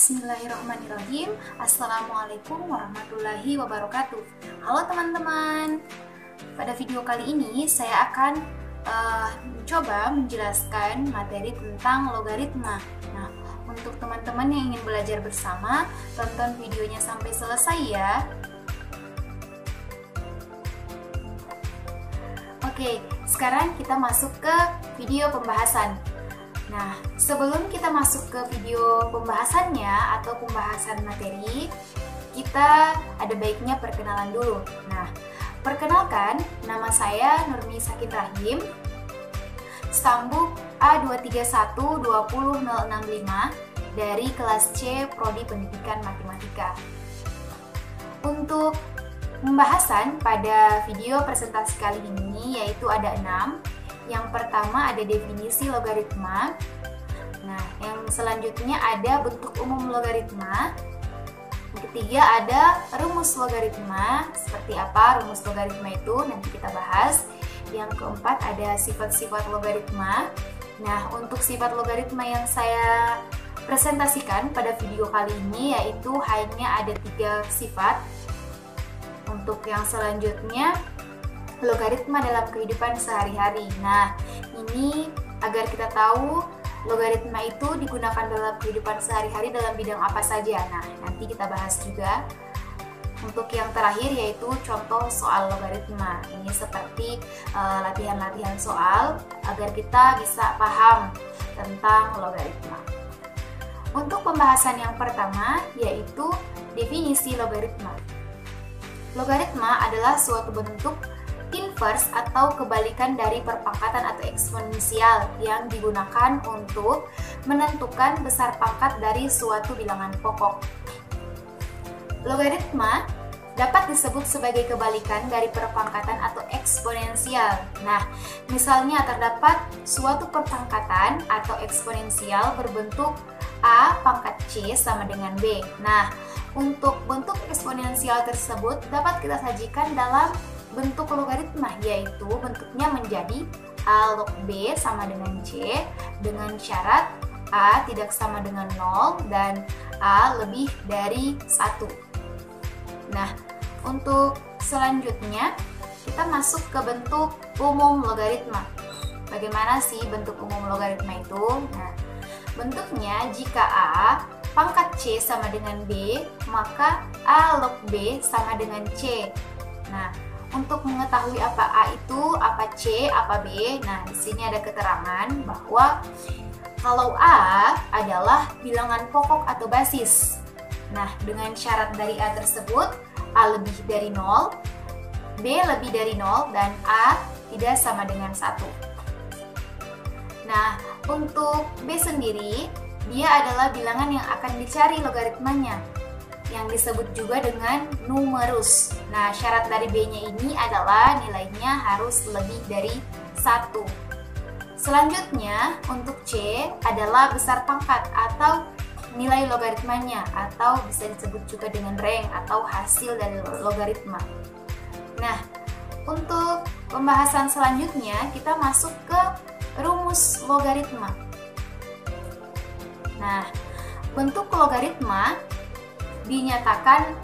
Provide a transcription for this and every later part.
Bismillahirrahmanirrahim. Assalamualaikum warahmatullahi wabarakatuh. Halo teman-teman. Pada video kali ini saya akan mencoba menjelaskan materi tentang logaritma. Nah, untuk teman-teman yang ingin belajar bersama, tonton videonya sampai selesai ya. Oke, sekarang kita masuk ke video pembahasan. Nah, sebelum kita masuk ke video pembahasannya atau pembahasan materi, kita ada baiknya perkenalan dulu. Nah, perkenalkan, nama saya Nurmi Sakin Rahim, stambuk A23120065 dari kelas C Prodi Pendidikan Matematika. Untuk pembahasan pada video presentasi kali ini yaitu ada 6. Yang pertama ada definisi logaritma. Nah, yang selanjutnya ada bentuk umum logaritma. Yang ketiga ada rumus logaritma. Seperti apa rumus logaritma itu nanti kita bahas. Yang keempat ada sifat-sifat logaritma. Nah, untuk sifat logaritma yang saya presentasikan pada video kali ini yaitu hanya ada 3 sifat. Untuk yang selanjutnya logaritma dalam kehidupan sehari-hari. Nah, ini agar kita tahu logaritma itu digunakan dalam kehidupan sehari-hari dalam bidang apa saja. Nah, nanti kita bahas juga. Untuk yang terakhir yaitu contoh soal logaritma. Ini seperti latihan-latihan soal agar kita bisa paham tentang logaritma. Untuk pembahasan yang pertama yaitu definisi logaritma. Logaritma adalah suatu bentuk inverse atau kebalikan dari perpangkatan atau eksponensial yang digunakan untuk menentukan besar pangkat dari suatu bilangan pokok. Logaritma dapat disebut sebagai kebalikan dari perpangkatan atau eksponensial. Nah, misalnya terdapat suatu perpangkatan atau eksponensial berbentuk A pangkat C sama dengan B. Nah, untuk bentuk eksponensial tersebut dapat kita sajikan dalam bentuk logaritma, yaitu bentuknya menjadi A log B sama dengan C dengan syarat A tidak sama dengan 0 dan A lebih dari 1. Nah, untuk selanjutnya kita masuk ke bentuk umum logaritma. Bagaimana sih bentuk umum logaritma itu? Nah, bentuknya jika A pangkat C sama dengan B, maka A log B sama dengan C. Nah, untuk mengetahui apa A itu, apa C, apa B, nah di sini ada keterangan bahwa kalau A adalah bilangan pokok atau basis. Nah, dengan syarat dari A tersebut, A lebih dari 0, B lebih dari 0, dan A tidak sama dengan 1. Nah, untuk B sendiri, dia adalah bilangan yang akan dicari logaritmanya, yang disebut juga dengan numerus. Nah, syarat dari B-nya ini adalah nilainya harus lebih dari 1. Selanjutnya, untuk C adalah besar pangkat atau nilai logaritmanya, atau bisa disebut juga dengan rank atau hasil dari logaritma. Nah, untuk pembahasan selanjutnya kita masuk ke rumus logaritma. Nah, bentuk logaritma dinyatakan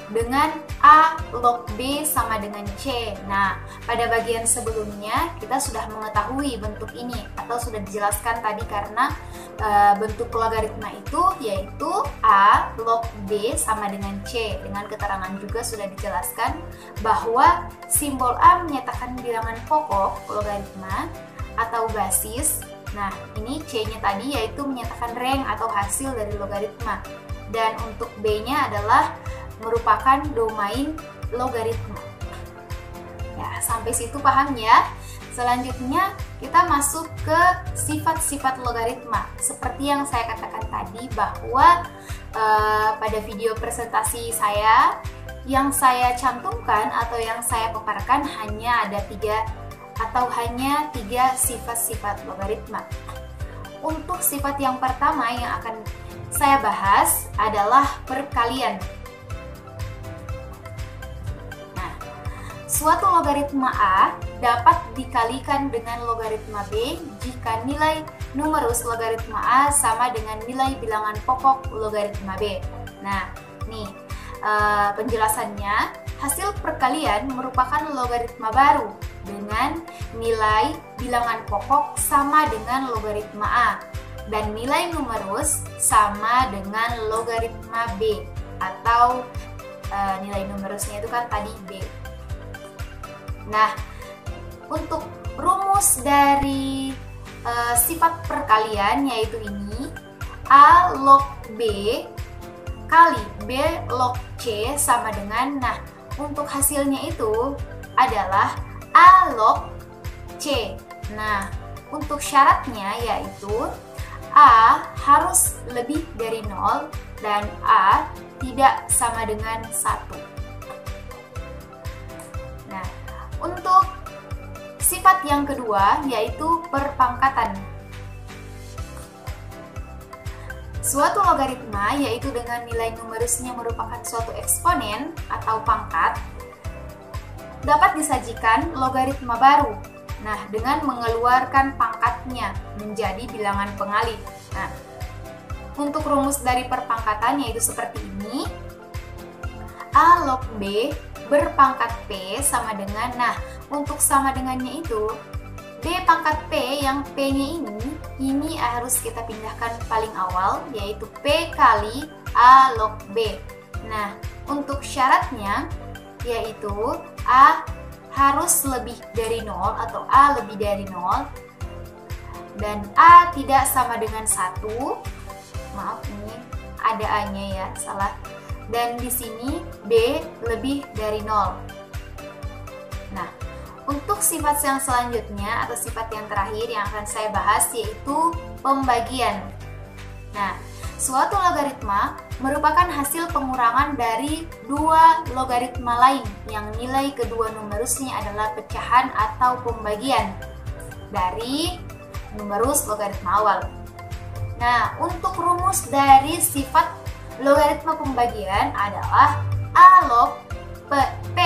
dengan A log B sama dengan C. Nah, pada bagian sebelumnya kita sudah mengetahui bentuk ini atau sudah dijelaskan tadi karena bentuk logaritma itu yaitu A log B sama dengan C. Dengan keterangan juga sudah dijelaskan bahwa simbol A menyatakan bilangan pokok logaritma atau basis. Nah, ini C-nya tadi yaitu menyatakan rank atau hasil dari logaritma. Dan untuk B-nya adalah merupakan domain logaritma. Ya, sampai situ paham ya? Selanjutnya kita masuk ke sifat-sifat logaritma. Seperti yang saya katakan tadi bahwa pada video presentasi saya yang saya cantumkan atau yang saya paparkan hanya ada 3 sifat-sifat logaritma. Untuk sifat yang pertama yang akan saya bahas adalah perkalian. Nah, suatu logaritma A dapat dikalikan dengan logaritma B jika nilai numerus logaritma A sama dengan nilai bilangan pokok logaritma B. Nah, nih penjelasannya, hasil perkalian merupakan logaritma baru dengan nilai bilangan pokok sama dengan logaritma A dan nilai numerus sama dengan logaritma B, atau nilai numerusnya itu kan tadi B. Nah, untuk rumus dari sifat perkalian yaitu ini, A log B kali B log C sama dengan, nah untuk hasilnya itu adalah A log C. Nah, untuk syaratnya yaitu A harus lebih dari 0 dan A tidak sama dengan 1. Nah, untuk sifat yang kedua yaitu perpangkatan. Suatu logaritma, yaitu dengan nilai numerusnya merupakan suatu eksponen atau pangkat, dapat disajikan logaritma baru. Nah, dengan mengeluarkan pangkatnya menjadi bilangan pengalih. Nah, untuk rumus dari perpangkatan yaitu seperti ini. A log B berpangkat P sama dengan, nah untuk sama dengannya itu, B pangkat P yang P-nya ini harus kita pindahkan paling awal, yaitu P kali A log B. Nah, untuk syaratnya yaitu A harus lebih dari 0 atau A lebih dari 0 dan A tidak sama dengan 1. Maaf, ini ada A-nya ya, salah. Dan di sini B lebih dari 0. Nah, untuk sifat yang selanjutnya atau sifat yang terakhir yang akan saya bahas yaitu pembagian. Nah, suatu logaritma merupakan hasil pengurangan dari dua logaritma lain yang nilai kedua numerusnya adalah pecahan atau pembagian dari numerus logaritma awal. Nah, untuk rumus dari sifat logaritma pembagian adalah A log P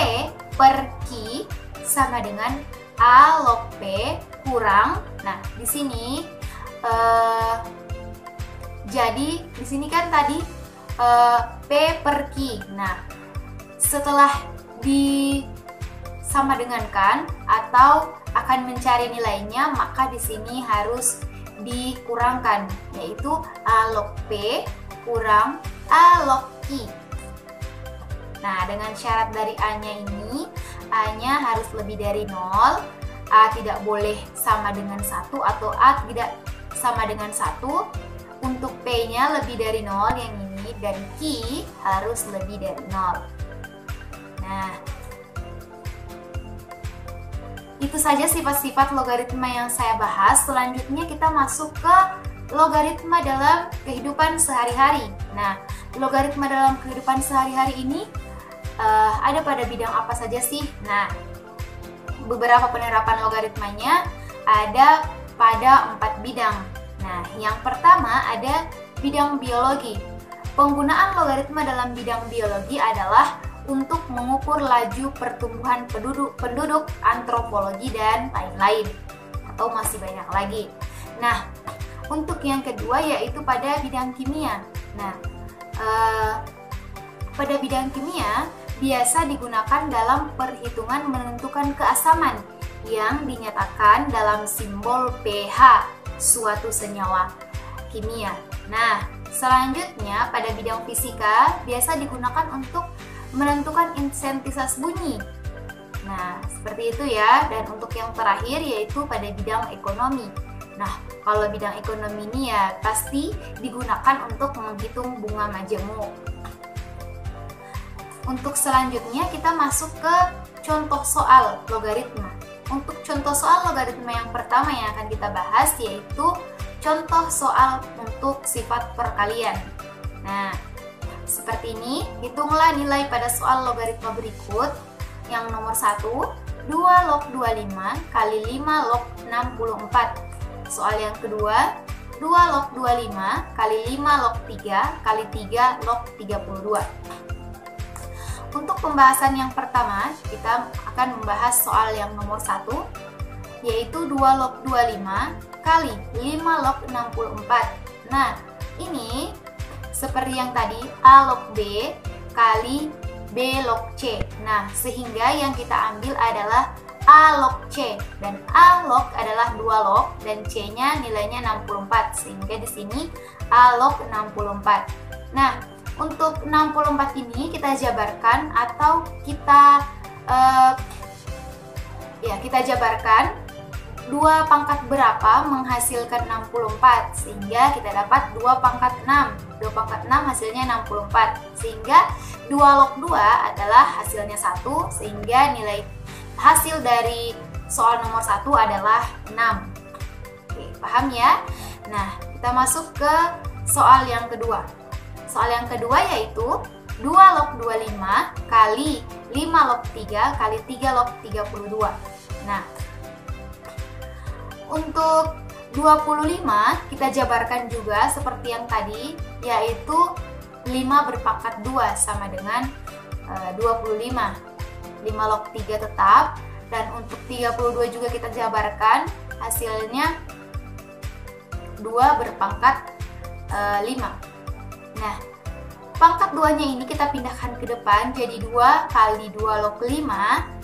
per Q sama dengan A log P kurang, nah di sini jadi di sini kan tadi P per Q. Nah, setelah disama dengankan atau akan mencari nilainya, maka di sini harus dikurangkan, yaitu A log P kurang A log Q. Nah, dengan syarat dari A-nya ini, A-nya harus lebih dari 0, A tidak boleh sama dengan 1 atau A tidak sama dengan 1. Untuk P-nya lebih dari 0 yang ini, dan Q harus lebih dari 0. Nah, itu saja sifat-sifat logaritma yang saya bahas. Selanjutnya kita masuk ke logaritma dalam kehidupan sehari-hari. Nah, logaritma dalam kehidupan sehari-hari ini ada pada bidang apa saja sih? Nah, beberapa penerapan logaritmanya ada pada 4 bidang. Nah, yang pertama ada bidang biologi. Penggunaan logaritma dalam bidang biologi adalah untuk mengukur laju pertumbuhan penduduk, antropologi, dan lain-lain. Atau masih banyak lagi. Nah, untuk yang kedua yaitu pada bidang kimia. Nah, pada bidang kimia biasa digunakan dalam perhitungan menentukan keasaman yang dinyatakan dalam simbol pH suatu senyawa kimia. Nah, selanjutnya pada bidang fisika biasa digunakan untuk menentukan intensitas bunyi. Nah, seperti itu ya. Dan untuk yang terakhir yaitu pada bidang ekonomi. Nah, kalau bidang ekonomi ini ya pasti digunakan untuk menghitung bunga majemuk. Untuk selanjutnya kita masuk ke contoh soal logaritma. Untuk contoh soal logaritma yang pertama yang akan kita bahas yaitu contoh soal untuk sifat perkalian. Nah, seperti ini, hitunglah nilai pada soal logaritma berikut. Yang nomor 1, 2 log 25 kali 5 log 64. Soal yang kedua, 2 log 25 kali 5 log 3 kali 3 log 32. untuk pembahasan yang pertama, kita akan membahas soal yang nomor 1, yaitu 2 log 25 kali 5 log 64. Nah, ini seperti yang tadi, A log B kali B log C. Nah, sehingga yang kita ambil adalah A log C, dan A log adalah 2 log dan C-nya nilainya 64, sehingga di sini A log 64. Nah, untuk 64 ini kita jabarkan atau kita jabarkan 2 pangkat berapa menghasilkan 64, sehingga kita dapat 2 pangkat 6. 2 pangkat 6 hasilnya 64, sehingga 2 log 2 adalah hasilnya 1, sehingga nilai hasil dari soal nomor 1 adalah 6. Oke, paham ya? Nah, kita masuk ke soal yang kedua. Soal yang kedua yaitu 2 log 25 kali 5 log 3 kali 3 log 32. Nah, untuk 25 kita jabarkan juga seperti yang tadi, yaitu 5 berpangkat 2 sama dengan 25. 5 log 3 tetap, dan untuk 32 juga kita jabarkan, hasilnya 2 berpangkat 5. Nah, pangkat 2-nya ini kita pindahkan ke depan jadi 2 kali 2 log 5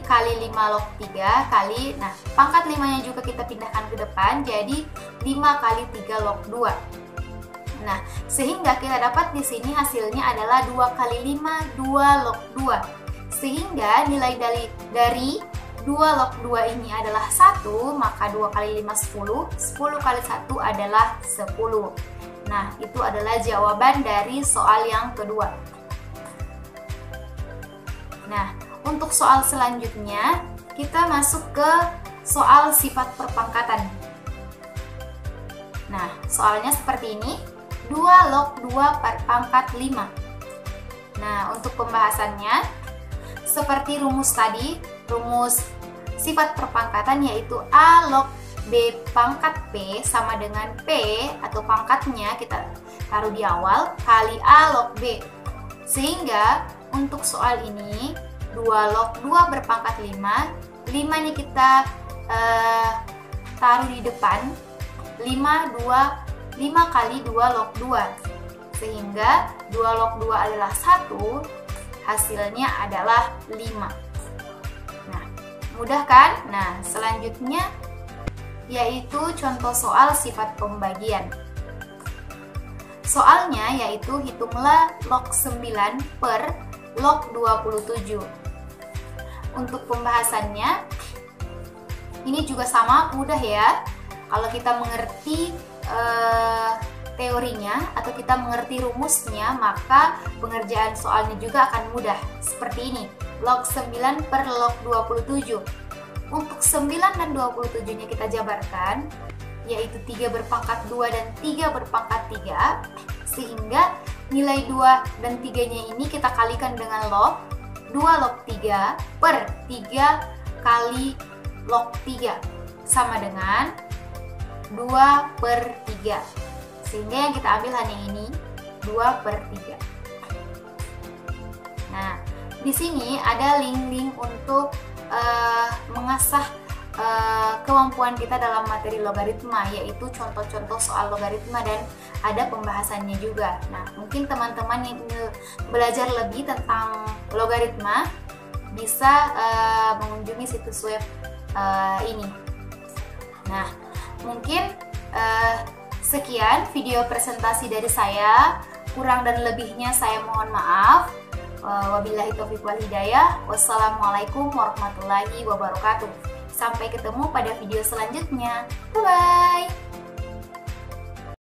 kali 5 log 3 kali, nah pangkat 5-nya juga kita pindahkan ke depan jadi 5 kali 3 log 2. Nah, sehingga kita dapat di sini hasilnya adalah 2 kali 5, 2 log 2. Sehingga nilai dari 2 log 2 ini adalah 1, maka 2 kali 5 10, 10 kali 1 adalah 10. Nah, itu adalah jawaban dari soal yang kedua. Nah, untuk soal selanjutnya, kita masuk ke soal sifat perpangkatan. Nah, soalnya seperti ini, 2 log 2 per pangkat 5. Nah, untuk pembahasannya, seperti rumus tadi, rumus sifat perpangkatan yaitu A log B pangkat P sama dengan P atau pangkatnya kita taruh di awal kali A log B. Sehingga untuk soal ini 2 log 2 berpangkat 5, 5-nya kita taruh di depan, 5 kali 2 log 2. Sehingga 2 log 2 adalah 1, hasilnya adalah 5. Nah, mudah kan? Nah, selanjutnya yaitu contoh soal sifat pembagian. Soalnya yaitu hitunglah log 9 per log 27. Untuk pembahasannya, ini juga sama, mudah ya. Kalau kita mengerti teorinya atau kita mengerti rumusnya, maka pengerjaan soalnya juga akan mudah. Seperti ini, log 9 per log 27. Untuk 9 dan 27-nya kita jabarkan, yaitu 3 berpangkat 2 dan 3 berpangkat 3, sehingga nilai 2 dan 3-nya ini kita kalikan dengan log, 2 log 3 per 3 kali log 3, sama dengan 2 per 3. Sehingga yang kita ambil hanya ini, 2 per 3. Nah, di sini ada link-link untuk mengasah kemampuan kita dalam materi logaritma, yaitu contoh-contoh soal logaritma dan ada pembahasannya juga. Nah, mungkin teman-teman yang ingin belajar lebih tentang logaritma bisa mengunjungi situs web ini. Nah, mungkin sekian video presentasi dari saya. Kurang dan lebihnya saya mohon maaf. Wabillahi taufiq wal hidayah. Wassalamualaikum warahmatullahi wabarakatuh. Sampai ketemu pada video selanjutnya. Bye bye.